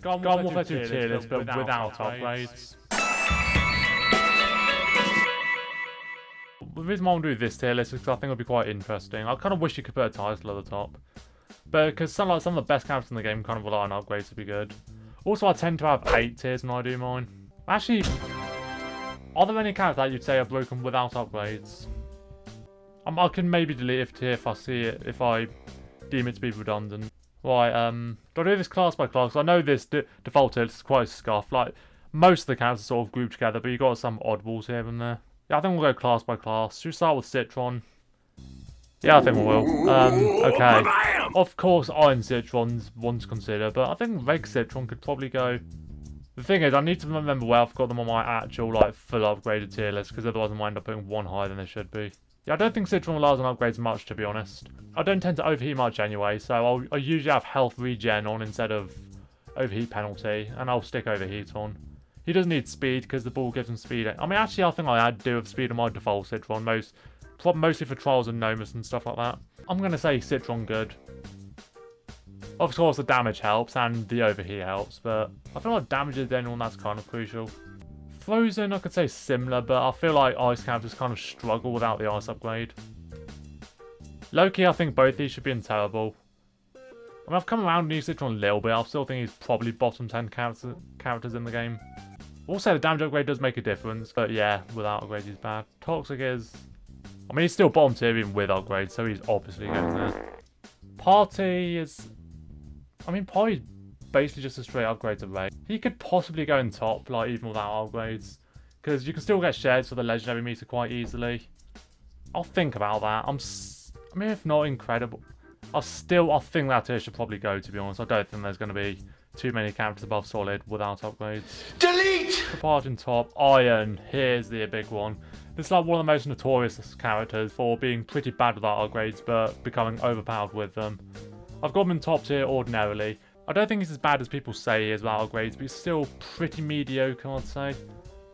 Garden Warfare 2 tier list, but without upgrades. The reason why I'm doing this tier list is because I think it'll be quite interesting. I kind of wish you could put a title at the top. But because some of the best characters in the game kind of rely on upgrades to be good. Also, I tend to have 8 tiers when I do mine. Actually, are there any characters that you'd say are broken without upgrades? I can maybe delete a tier if I see it, if I deem it to be redundant. Right, do I do this class by class? I know this default tier list is quite scuffed. Like, most of the characters are sort of grouped together, but you got some oddballs here and there. Yeah, I think we'll go class by class. Should we start with Citron? Yeah, I think we will. Okay. Of course, Iron Citron's one to consider, but I think Reg Citron could probably go. The thing is, I need to remember where I've got them on my actual, like, full upgraded tier list, because otherwise I might end up putting one higher than they should be. Yeah, I don't think Citron relies on upgrades much, to be honest. I don't tend to overheat much anyway, so I usually have health regen on instead of overheat penalty, and I'll stick overheat on. He doesn't need speed, because the ball gives him speed. I mean, actually, I think I do have speed on my default Citron, mostly for trials and Nomus and stuff like that. I'm going to say Citron good. Of course, the damage helps, and the overheat helps, but I feel like damage is the only one that's kind of crucial. Frozen, I could say similar, but I feel like Ice characters kind of struggle without the Ice upgrade. Loki, I think both these should be untenable. I mean, I've come around and used Citron a little bit. I still think he's probably bottom 10 characters in the game. Also, the damage upgrade does make a difference, but yeah, without upgrades he's bad. Toxic is... I mean, he's still bottom tier even with upgrades, so he's obviously getting there. Party is... I mean, Party's basically just a straight upgrade to Ray. He could possibly go in top, like, even without upgrades. Because you can still get shares for the legendary meter quite easily. I'll think about that. I mean, if not incredible... I think that tier should probably go, to be honest. I don't think there's going to be too many characters above solid without upgrades. Delete! Apart in top, Iron. Here's the big one. This is like one of the most notorious characters for being pretty bad without upgrades, but becoming overpowered with them. I've got him in top tier ordinarily. I don't think he's as bad as people say he is without upgrades, but he's still pretty mediocre, I'd say.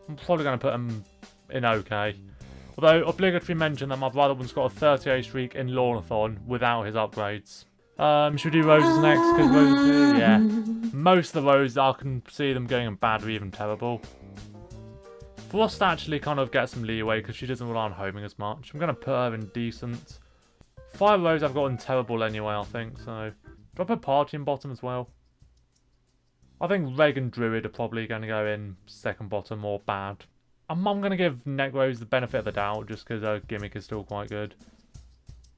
I'm probably going to put him in okay. Although, obligatory mention that my brother one's got a 30-day streak in Lawnathon without his upgrades. Should we do Roses next? Because Roses, yeah. Most of the Roses, I can see them going in bad or even terrible. Frost actually kind of gets some leeway because she doesn't rely on homing as much. I'm going to put her in decent. Fire Rose I've got in terrible anyway, I think, so... Do I put Party in bottom as well? I think Reg and Druid are probably going to go in second bottom or bad. I'm going to give Neck Rose the benefit of the doubt just because her gimmick is still quite good.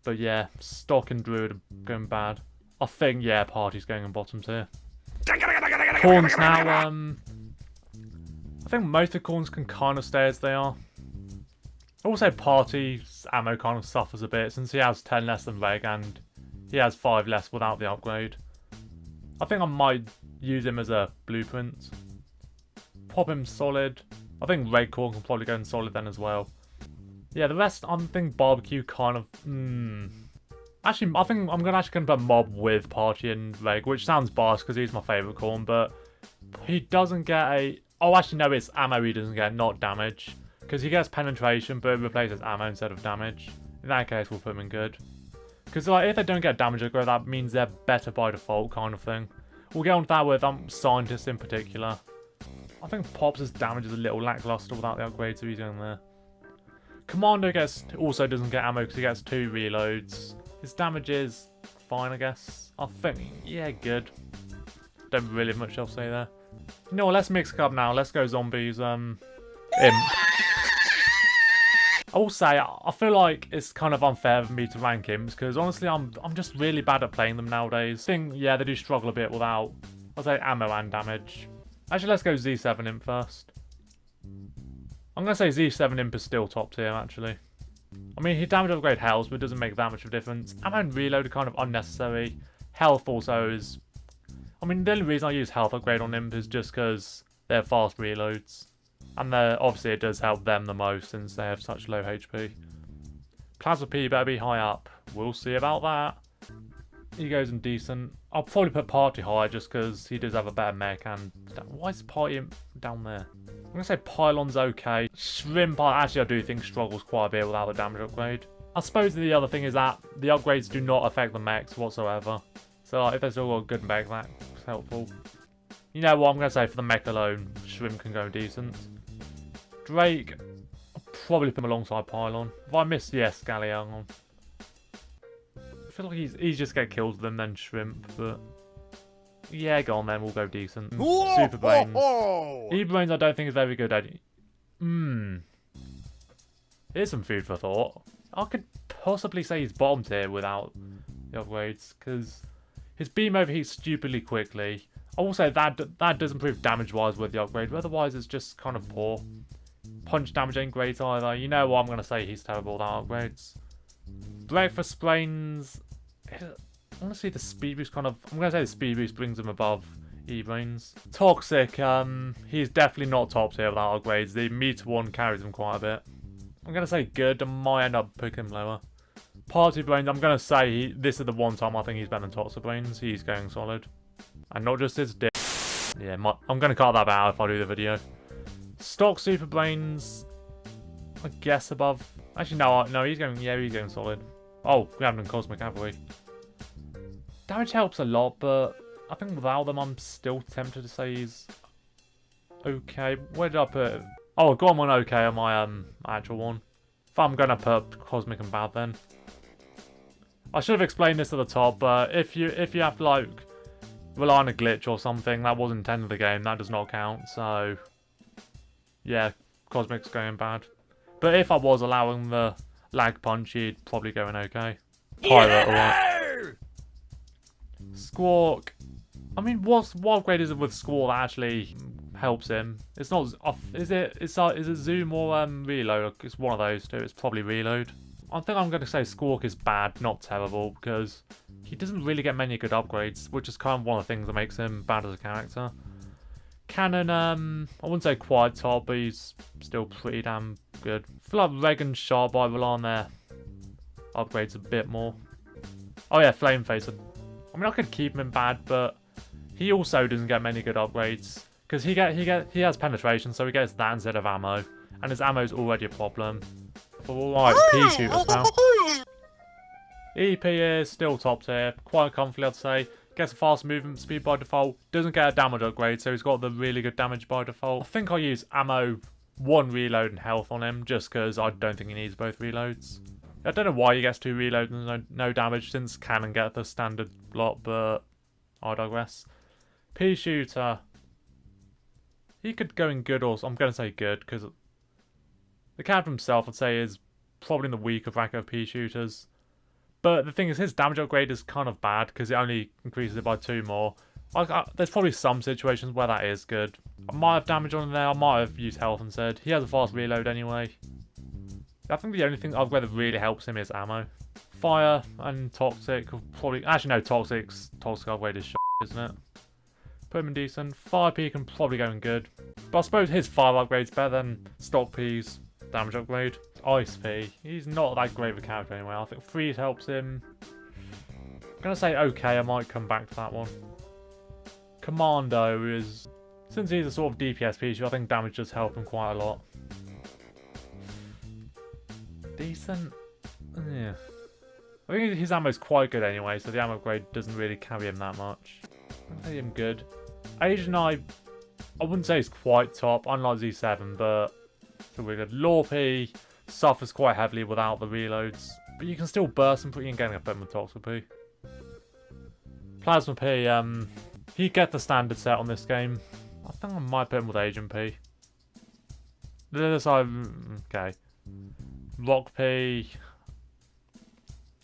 But yeah, Stock and Druid are going bad. I think, yeah, Party's going in bottom tier. Corns now, I think most of Corns can kind of stay as they are. Also, Party's ammo kind of suffers a bit since he has 10 less than Reg and he has 5 less without the upgrade. I think I might use him as a blueprint. Pop him solid. I think Red Corn can probably go in solid then as well. Yeah, the rest, I think Barbecue kind of... Actually, I think I'm going to put Mob with Party and Reg, which sounds biased because he's my favourite Corn, but he doesn't get a... Oh, actually, no, it's ammo he doesn't get, not damage. Because he gets penetration, but it replaces ammo instead of damage. In that case, we'll put him in good. Because like, if they don't get damage upgrade, that means they're better by default kind of thing. We'll get on to that with Scientists in particular. I think Pops' damage is a little lackluster without the upgrade, so he's going there. Commando also doesn't get ammo because he gets 2 reloads. His damage is fine, I guess. I think, yeah, good. Don't really have much else to say there. You know what, let's mix it up now. Let's go Zombies, Imp. I will say, I feel like it's kind of unfair for me to rank Imps because honestly, I'm just really bad at playing them nowadays. I think, yeah, they do struggle a bit without, I'll say, ammo and damage. Actually, let's go Z7 Imp first. I'm going to say Z7 Imp is still top tier, actually. I mean, his damage upgrade helps, but it doesn't make that much of a difference. Ammo and reload are kind of unnecessary. Health also is... I mean, the only reason I use health upgrade on Imp is just because they're fast reloads. And obviously it does help them the most since they have such low HP. Plasma P better be high up. We'll see about that. He goes in decent. I'll probably put Party high just because he does have a better mech and... Why is Party down there? I'm going to say Pylon's okay. Shrimp, actually I do think struggles quite a bit without the damage upgrade. I suppose the other thing is that the upgrades do not affect the mechs whatsoever. So like, if they've still got a good mech, that's helpful. You know what, I'm going to say for the mech alone, Shrimp can go decent. Drake, I'll probably put him alongside Pylon. If I miss, yes, Galleon. I feel like he's just get killed with them, then Shrimp, but... Yeah, go on then, we'll go decent. Super Brains. E-Brains I don't think is very good at it. Here's some food for thought. I could possibly say he's bottom tier without the upgrades, because his beam overheats stupidly quickly. Also, that does improve damage-wise with the upgrade, but otherwise it's just kind of poor. Punch damage ain't great either. You know what, I'm going to say he's terrible without upgrades. Breakfast Brains... Honestly, the speed boost kind of... I'm going to say the speed boost brings him above E-Brains. Toxic, he's definitely not top tier without upgrades. The meter one carries him quite a bit. I'm going to say good, I might end up picking him lower. Party Brains, I'm going to say this is the one time I think he's better than Toxic Brains. He's going solid. And not just his dick. Yeah, I'm going to cut that out if I do the video. Stock Super Brains, I guess above... Actually, no, he's going solid. Oh, we haven't done Cosmic, have we? Damage helps a lot, but I think without them, I'm still tempted to say he's okay. Where did I put it? Oh, I got him on okay on my actual one. If I'm gonna put Cosmic and bad, then I should have explained this at the top. But if you have to like rely on a glitch or something that wasn't intended in the game, that does not count. So yeah, Cosmic's going bad. But if I was allowing the lag punch, he'd probably go in okay. Pirate, alright. Squawk. I mean, what upgrade is it with Squawk that actually helps him? It's not. Is it zoom or reload? It's one of those two. It's probably reload. I think I'm going to say Squawk is bad, not terrible, because he doesn't really get many good upgrades, which is kind of one of the things that makes him bad as a character. Cannon, I wouldn't say quite top, but he's still pretty damn good. I feel like Reg and Sharp I rely on their upgrades a bit more. Oh yeah, Flame Face. I mean, I could keep him in bad, but he also doesn't get many good upgrades because he has penetration, so he gets that instead of ammo, and his ammo's already a problem. Alright, Peashooter now. EP is still top tier, quite comfortably I'd say. Gets a fast movement speed by default, doesn't get a damage upgrade, so he's got the really good damage by default. I think I'll use ammo, 1 reload and health on him, just because I don't think he needs both reloads. I don't know why he gets 2 reloads and no damage, since Cannon get the standard lot, but I digress. Peashooter. He could go in good, or I'm going to say good, because the character himself, I'd say, is probably in the weaker bracket of Peashooters. But the thing is, his damage upgrade is kind of bad, because it only increases it by 2 more. There's probably some situations where that is good. I might have damage on there, I might have used health instead. He has a fast reload anyway. I think the only thing upgrade that really helps him is ammo. Fire and Toxic probably... Actually, no, Toxic upgrade is shit, isn't it? Put him in decent. Fire P can probably go in good. But I suppose his fire upgrade's better than Stock P's damage upgrade. Ice P. He's not that great of a character anyway. I think Freeze helps him. I'm going to say okay, I might come back to that one. Commando is... Since he's a sort of DPS piece, I think damage does help him quite a lot. Decent. Yeah. I think his ammo's quite good anyway, so the ammo upgrade doesn't really carry him that much. I think him good. Asian I wouldn't say he's quite top, unlike Z7, but still really good. Law P suffers quite heavily without the reloads, but you can still burst him, you can get up him with Toxic P. Plasma P, he gets the standard set on this game. I think I might put him with Agent P. This okay. Rock P.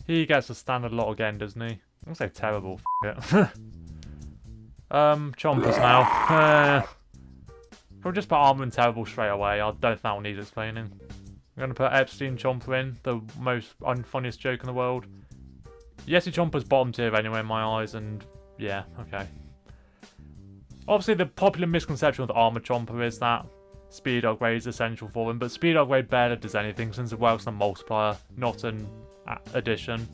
He gets a standard lot again, doesn't he? I'm gonna say terrible. F it. Chompers now. We'll just put armor in terrible straight away. I don't think that one needs explaining. I'm gonna put Epstein Chomper in, the most unfunniest joke in the world. Yeti Chomper's bottom tier anyway in my eyes, and yeah, okay. Obviously, the popular misconception with Armor Chomper is that speed upgrade is essential for him, but speed upgrade barely does anything since it works on multiplier, not an addition.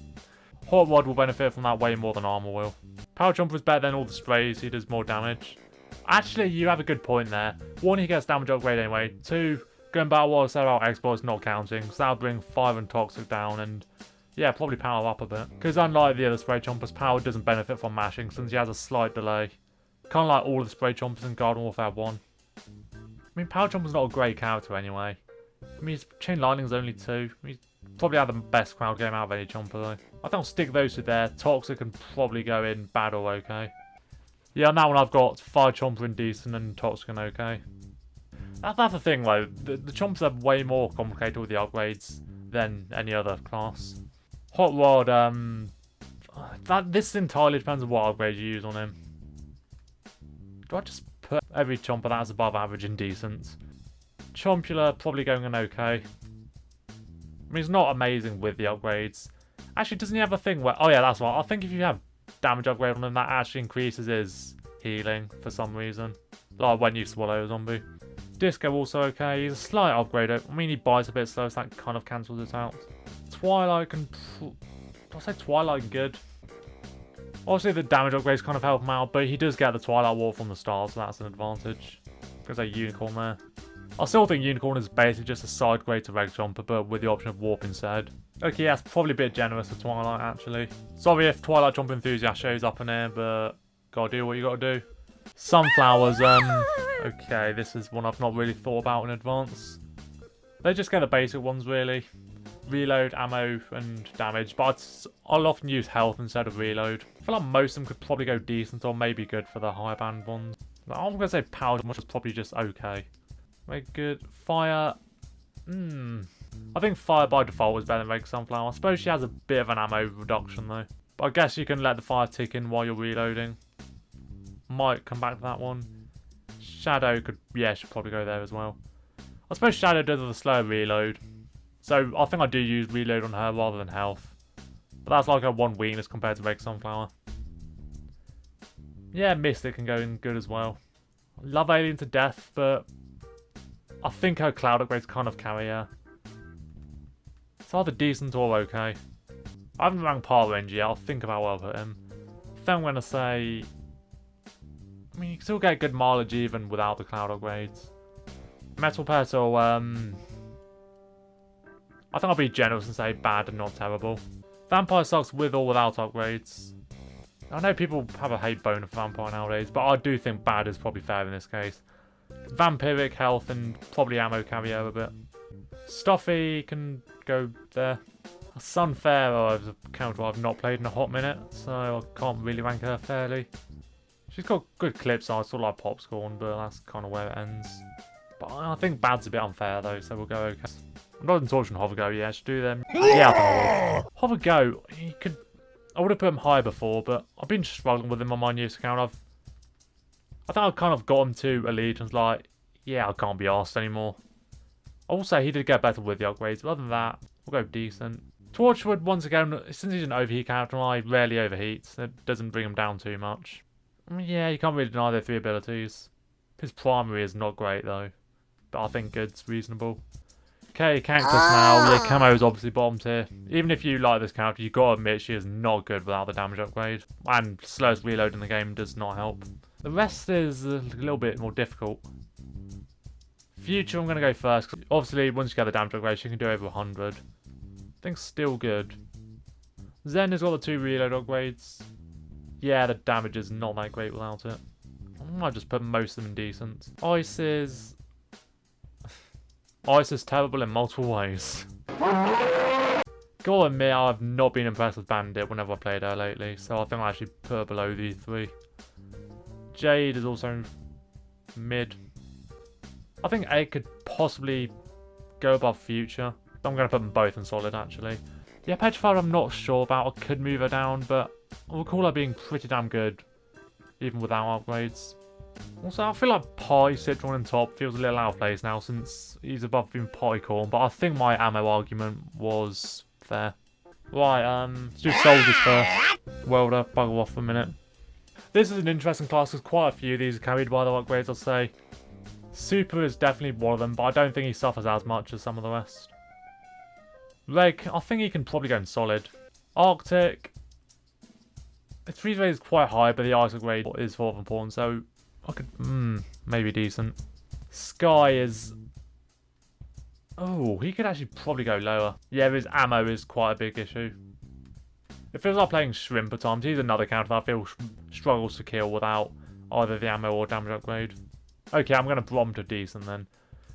Hot Rod will benefit from that way more than Armor will. Power Chomper is better than all the sprays, he does more damage. Actually, you have a good point there. 1, he gets damage upgrade anyway. 2, going back to what I said about exploits not counting, so that'll bring Fire and Toxic down, and yeah, probably power up a bit. Because unlike the other spray Chompers, power doesn't benefit from mashing since he has a slight delay. Kind of like all of the spray chompers in Garden Warfare 1. I mean, Power Chomper's not a great character anyway. I mean, his Chain Lightning's only 2. I mean, he's probably had the best crowd game out of any Chomper though. I think I'll stick those two there. Toxic can probably go in bad or okay. Yeah, on that one I've got Fire Chomper in decent and Toxic and okay. That's the thing though, the Chompers are way more complicated with the upgrades than any other class. Hot Rod, this entirely depends on what upgrade you use on him. Do I just put every Chomper that's above average in decent? Chompula probably going in okay. I mean, he's not amazing with the upgrades. Actually, doesn't he have a thing where... Oh yeah, that's right. I think if you have damage upgrade on him, that actually increases his healing for some reason. Like when you swallow a zombie. Disco also okay. He's a slight upgrade. I mean, he bites a bit slow, so that kind of cancels it out. Twilight can... Do I say Twilight good? Obviously, the damage upgrades kind of help him out, but he does get the Twilight Wall from the start, so that's an advantage. There's a Unicorn there. I still think Unicorn is basically just a side grade to Reg Chomper, but with the option of Warp instead. Okay, yeah, it's probably a bit generous for Twilight, actually. Sorry if Twilight Chomper Enthusiast shows up in here, but gotta do what you gotta do. Sunflowers, okay, this is one I've not really thought about in advance. They just get the basic ones, really. Reload, ammo, and damage, but I'll often use health instead of reload. I feel like most of them could probably go decent or maybe good for the higher band ones. I'm gonna say power, which is probably just okay. Very good. Fire. I think fire by default is better than Reg Sunflower. I suppose she has a bit of an ammo reduction though. But I guess you can let the fire tick in while you're reloading. Might come back to that one. Shadow could, yeah, should probably go there as well. I suppose Shadow does have a slower reload. So I think I do use reload on her rather than health. But that's like her one weakness compared to Reg Sunflower. Yeah, Mystic can go in good as well. I love Alien to death, but I think her cloud upgrades kind of carry her. It's either decent or okay. I haven't ranked Power Ranger yet. I'll think about where I'll put him. I think I'm going to say... I mean, you can still get good mileage even without the cloud upgrades. Metal Petal, I think I'll be generous and say bad and not terrible. Vampire sucks with or without upgrades. I know people have a hate bone for Vampire nowadays, but I do think bad is probably fair in this case. Vampiric, health, and probably ammo carry over a bit. Stuffy can go there. Sunfarer is a character I've not played in a hot minute, so I can't really rank her fairly. She's got good clip size, sort of like Popcorn, but that's kind of where it ends. But I think bad's a bit unfair though, so we'll go okay. I'm not in Torchwood Hover-Goat, yeah, I should do them. Yeah, I think I will. Hover-Goat, he could... I would have put him higher before, but I've been struggling with him on my newest account. I think I've kind of got him to Allegiance, like, yeah, I can't be arsed anymore. Also, he did get better with the upgrades, but other than that, we'll go decent. Torchwood, once again, since he's an overheat character, I rarely overheats. It doesn't bring him down too much. I mean, yeah, you can't really deny their 3 abilities. His primary is not great, though. But I think good's reasonable. Okay, Cactus now. Yeah, Camo is obviously bottom tier. Even if you like this character, you've got to admit she is not good without the damage upgrade. And slowest reload in the game does not help. The rest is a little bit more difficult. Future, I'm going to go first. Obviously, once you get the damage upgrade, you can do over 100. I think still good. Zen has got the 2 reload upgrades. Yeah, the damage is not that great without it. I might just put most of them in decent. Ice is terrible in multiple ways. Gotta admit, I've not been impressed with Bandit whenever I played her lately, so I think I'll actually put her below these 3. Jade is also mid. I think A could possibly go above Future. I'm going to put them both in solid, actually. Yeah, Petrified I'm not sure about. I could move her down, but I recall her being pretty damn good, even without upgrades. Also, I feel like Party Citron in top feels a little out of place now since he's above being Party Corn, but I think my ammo argument was fair. Right, let's do Soldiers first. Welder, bugger off for a minute. This is an interesting class because quite a few of these are carried by the upgrades, I'd say. Super is definitely one of them, but I don't think he suffers as much as some of the rest. Reg, I think he can probably go in solid. Arctic, its freeze rate is quite high, but the ice upgrade is 4th important, so I could, maybe decent. Sky is... Oh, he could actually probably go lower. Yeah, his ammo is quite a big issue. It feels like playing Shrimp at times. He's another character that I feel struggles to kill without either the ammo or damage upgrade. Okay, I'm going to prompt a decent then.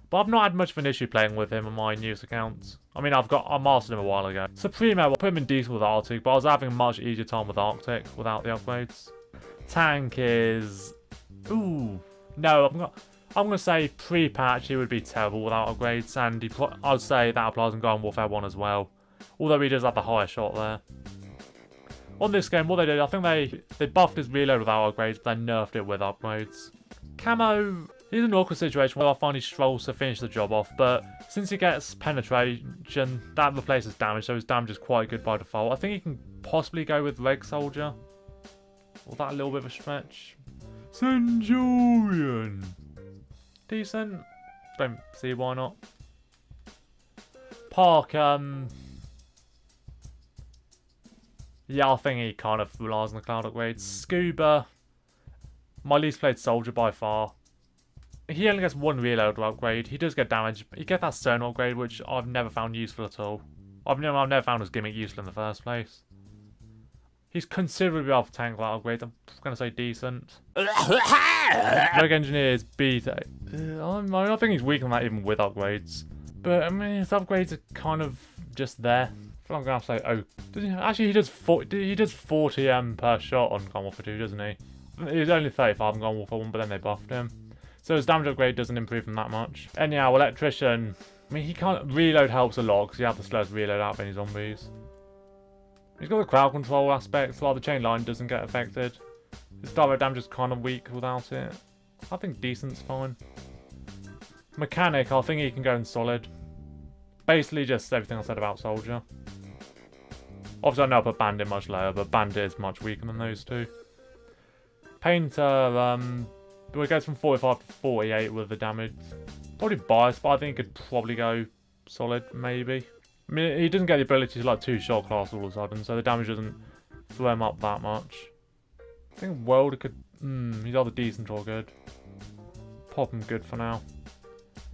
But I've not had much of an issue playing with him on my newest accounts. I mean, I mastered him a while ago. Supremo, I put him in decent with Arctic, but I was having a much easier time with Arctic without the upgrades. Tank is... Ooh. No, I'm gonna say pre-patch he would be terrible without upgrades, and I'd say that applies in Garden Warfare 1 as well. Although he does have the higher shot there. On this game, what they did, I think they buffed his reload without upgrades, but they nerfed it with upgrades. Camo, he's in an awkward situation where I find he strolls to finish the job off, but since he gets penetration, that replaces damage, so his damage is quite good by default. I think he can possibly go with Reg Soldier. Or that a little bit of a stretch. Centurion. Decent. Don't see why not. Park, yeah, I think he kind of relies on the cloud upgrades. Scuba, my least played soldier by far. He only gets one reload upgrade. He does get damage. He gets that stone upgrade, which I've never found useful at all. I've never found his gimmick useful in the first place. He's considerably off tank that upgrade. I'm going to say decent. Rogue Engineers beat it. I think he's weak on that even with upgrades. But I mean, his upgrades are kind of just there. I feel like I'm going to have to say, oh. Actually, he does 40 per shot on Garden Warfare 2, doesn't he? He was only 35 on Garden Warfare 1, but then they buffed him. So his damage upgrade doesn't improve him that much. Anyhow, Electrician. I mean, he can't reload helps a lot because you have to slow his reload out of any zombies. He's got the crowd control aspect, while the chain line doesn't get affected. His direct damage is kind of weak without it. I think decent's fine. Mechanic, I think he can go in solid. Basically just everything I said about Soldier. Obviously I know I put Bandit much lower, but Bandit is much weaker than those two. Painter, it goes from 45 to 48 with the damage. Probably biased, but I think he could probably go solid, maybe. I mean, he doesn't get the ability to like 2-shot class all of a sudden, so the damage doesn't throw him up that much. I think Welder could... he's either decent or good. Pop him good for now.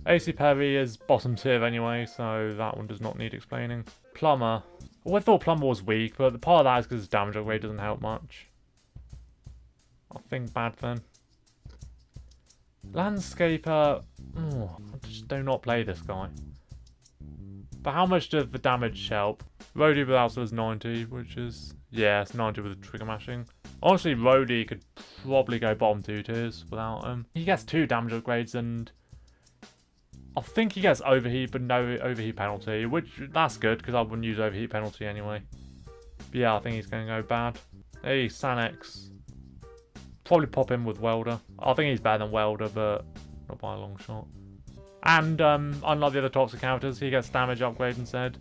AC Perry is bottom tier anyway, so that one does not need explaining. Plumber. Well, I thought Plumber was weak, but the part of that is because his damage upgrade doesn't help much. I think bad then. Landscaper... I just do not play this guy. But how much does the damage help? Rhodey without is 90, which is... Yeah, it's 90 with the trigger mashing. Honestly, Rhodey could probably go bottom 2 tiers without him. He gets 2 damage upgrades and... I think he gets overheat, but no overheat penalty, which that's good, because I wouldn't use overheat penalty anyway. But yeah, I think he's going to go bad. Hey, Sanex. Probably pop him with Welder. I think he's better than Welder, but not by a long shot. And unlike the other toxic characters, he gets damage upgrade instead,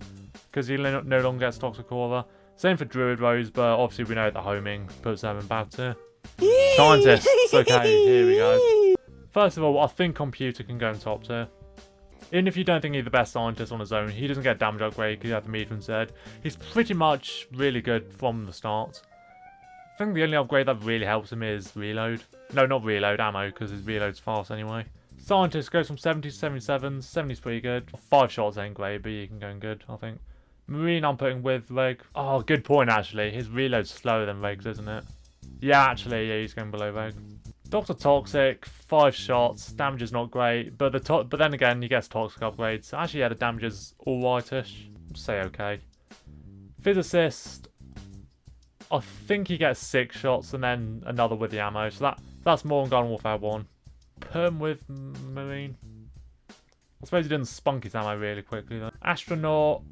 because he no longer gets toxic aura. Same for Druid Rose, but obviously we know that homing puts them in bad tier. Scientists, okay, here we go. First of all, I think Computer can go in top tier. Even if you don't think he's the best scientist on his own, he doesn't get damage upgrade because you have the meter instead. He's pretty much really good from the start. I think the only upgrade that really helps him is reload. No, not reload, ammo, because his reload's fast anyway. Scientist goes from 70 to 77. 70's pretty good. 5 shots ain't great, but you can go in good, I think. Marine I'm putting with Reg. Oh, good point actually. His reload's slower than Reg's, isn't it? Yeah, actually, yeah, he's going below Reg. Dr. Toxic, 5 shots. Damage is not great, but then again, he gets toxic upgrades. Actually, yeah, the damage is alrightish. Say okay. Physicist, I think he gets 6 shots and then another with the ammo. So that's more on Garden Warfare 1. Perm with Marine. I suppose he doesn't spunk his ammo really quickly though. Astronaut,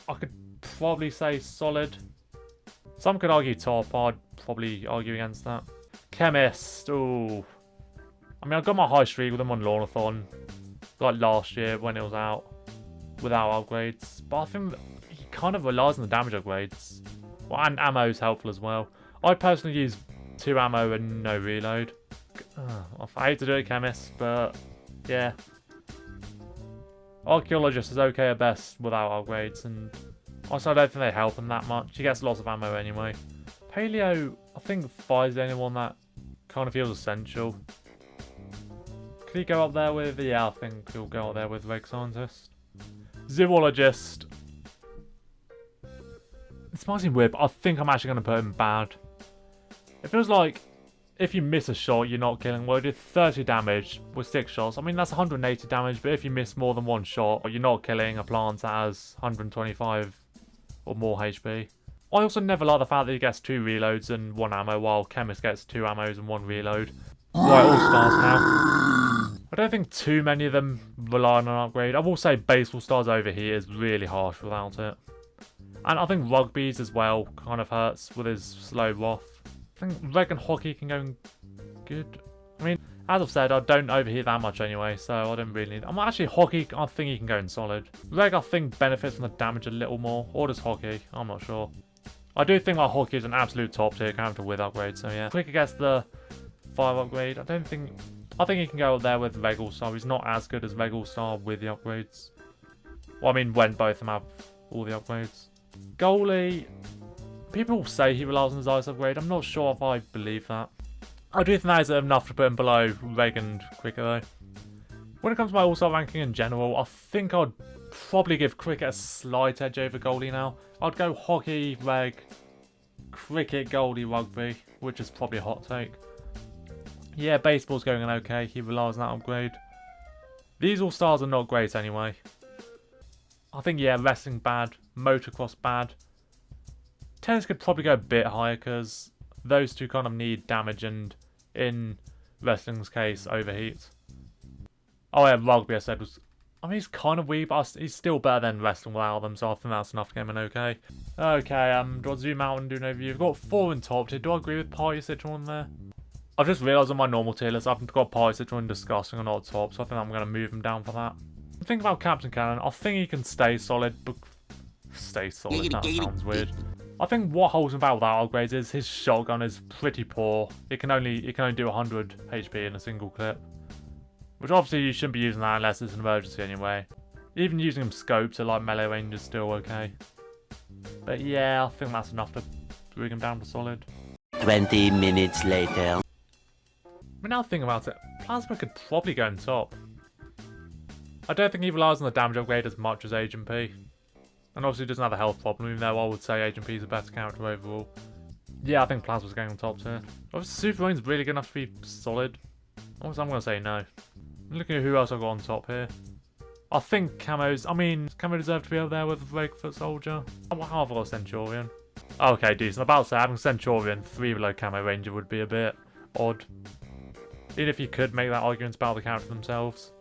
I could probably say solid. Some could argue top. I'd probably argue against that. Chemist, ooh. I mean, I got my high streak with him on Lawnathon, like last year when it was out, without upgrades. But I think he kind of relies on the damage upgrades. Well, and ammo is helpful as well. I personally use 2 ammo and no reload. I hate to do it, Chemist, but yeah. Archaeologist is okay at best without upgrades, and also I don't think they help him that much. He gets lots of ammo anyway. Paleo, I think Fire's the only one that kind of feels essential. Could he go up there with... Yeah, I think he'll go up there with Reg Scientist. Zoologist. It's might seem weird, but I think I'm actually going to put him bad. It feels like if you miss a shot, you're not killing. Well, it did 30 damage with 6 shots. I mean, that's 180 damage, but if you miss more than 1 shot, you're not killing a plant that has 125 or more HP. I also never like the fact that he gets 2 reloads and 1 ammo, while Chemist gets 2 ammos and 1 reload. Right, all stars now. I don't think too many of them rely on an upgrade. I will say base all stars over here is really harsh without it. And I think Rugby's as well kind of hurts with his slow Roth. I think Reg and Hockey can go good. I mean, as I've said, I don't overheat that much anyway, so I don't really need... actually, Hockey, I think he can go in solid. Reg, I think, benefits from the damage a little more. Or does Hockey? I'm not sure. I do think that Hockey is an absolute top tier character with upgrades, so yeah. Quicker gets the 5 upgrade. I think he can go there with Reg All-Star. He's not as good as Reg All-Star with the upgrades. Well, I mean, when both of them have all the upgrades. Goalie... People say he relies on his ice upgrade. I'm not sure if I believe that. I do think that is enough to put him below Reg and Cricket though. When it comes to my all-star ranking in general, I think I'd probably give Cricket a slight edge over Goalie now. I'd go Hockey, Reg, Cricket, Goalie, Rugby, which is probably a hot take. Yeah, Baseball's going in okay. He relies on that upgrade. These all-stars are not great anyway. I think, yeah, Wrestling bad, Motocross bad. Tennis could probably go a bit higher because those two kind of need damage and, in Wrestling's case, overheat. Oh yeah, Rugby I said was... I mean, he's kind of weak, but he's still better than Wrestling without them, so I think that's enough to get him in okay. Okay, do I zoom out and do an overview? We've got 4 in top tier. Do I agree with Party Citron there? I've just realised on my normal tier list I've got Party Citron disgusting on not top, so I think I'm going to move him down for that. Think about Captain Cannon. I think he can stay solid, but... Stay solid, that sounds weird. I think what holds him back without upgrades is his shotgun is pretty poor. It can only do 100 HP in a single clip. Which obviously you shouldn't be using that unless it's an emergency anyway. Even using him scoped to like melee range is still okay. But yeah, I think that's enough to bring him down to solid. 20 minutes later. But now think about it, Plasma could probably go in top. I don't think he relies on the damage upgrade as much as Agent P. And obviously doesn't have a health problem, even though I would say Agent P is a better character overall. Yeah, I think Plasma's going on top tier. Obviously Super Rain's really good enough to be solid. Obviously I'm going to say no. Looking at who else I've got on top here. I think Camo deserve to be up there with Breakfoot Soldier. How have I got Centurion? Okay, decent. About to say, having Centurion 3 below Camo Ranger would be a bit odd. Even if you could make that argument about the character themselves.